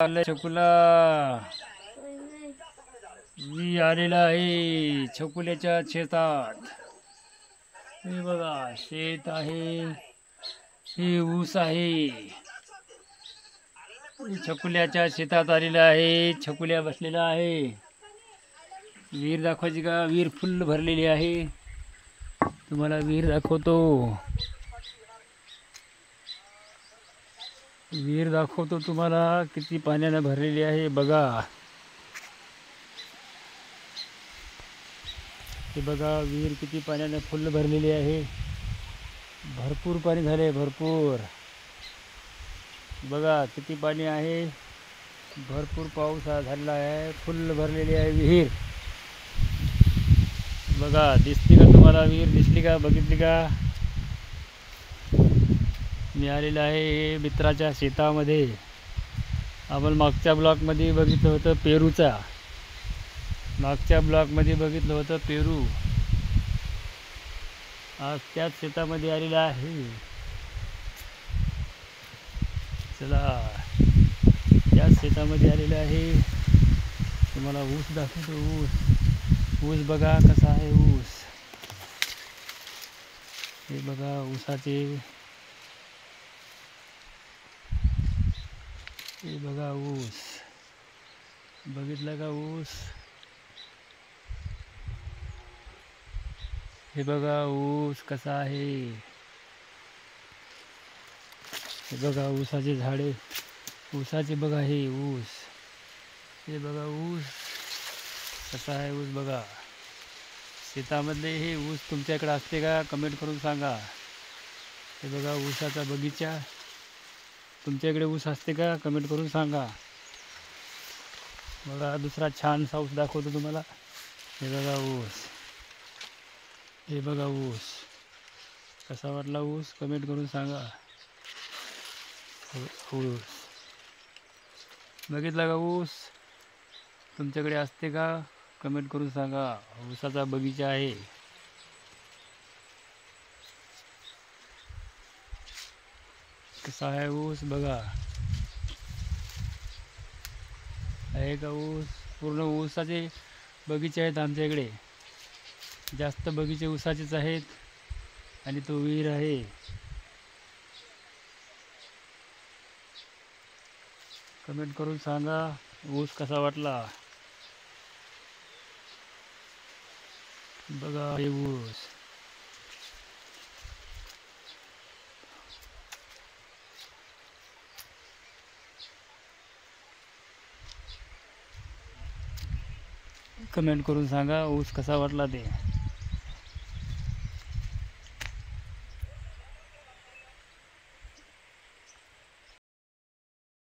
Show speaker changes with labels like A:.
A: आलं छकुला. मी आलेला आहे छकुल्याच्या शेतात. हे बघा शेत आहे, हे ऊस आहे. छकुल्याच्या शेतात आलेला आहे. छकुल्या बसलेला आहे. विहीर दाखवायची का? विहीर फुल्ल भरलेली आहे. तुम्हाला विहीर दाखवतो. विहीर दाखवतो तुम्हाला किती पाण्याने भरलेली आहे बघा. हे बघा विहीर किती पाण्याने फुल्ल भरलेली आहे. भरपूर पाणी झाले, भरपूर. बघा किती पाणी आहे. भरपूर पाऊस झालेला आहे. फुल्ल भरलेली आहे विहीर. बघा दिसली का तुम्हाला विहीर? दिसली का? बघितली का? मी आलेला आहे मित्राच्या शेतामध्ये. आपण मागच्या ब्लॉकमध्ये बघितलं होतं पेरूचा. मागच्या ब्लॉकमध्ये बघितलं होतं पेरू. आज त्याच शेतामध्ये आलेला आहे. चला त्याच शेतामध्ये आलेला आहे. तुम्हाला ऊस दाखवतो. ऊस बघा कसा आहे ऊस. हे बघा ऊसाचे. हे बघा ऊस. बघितलं का ऊस? हे बघा ऊस कसा आहे. हे बघा ऊसाचे झाडे. ऊसाचे बघा हे ऊस. हे बघा ऊस कसा आहे ऊस बघा. शेतामधले हे ऊस तुमच्याकडे असते का? कमेंट करून सांगा. हे बघा ऊसाचा बगीचा. तुमच्याकडे ऊस असते का? कमेंट करून सांगा. बघा दुसरा छानसा ऊस दाखवतो तुम्हाला. हे बघा ऊस. हे बघा ऊस कसा वाटला ऊस? कमेंट करून सांगा. ऊस बघितला का ऊस? तुमच्याकडे असते का? कमेंट करून सांगा. ऊसाचा बगीचा आहे. कसा आहे ऊस बघा. आहे का ऊस? पूर्ण ऊसाचे बगीचे आहेत आमच्या इकडे. जास्त बगीचे ऊसाचेच आहेत. आणि तो विहीर आहे. कमेंट करून सांगा ऊस कसा वाटला. बघा हे ऊस. कमेंट करून सांगा ऊस कसा वाटला ते.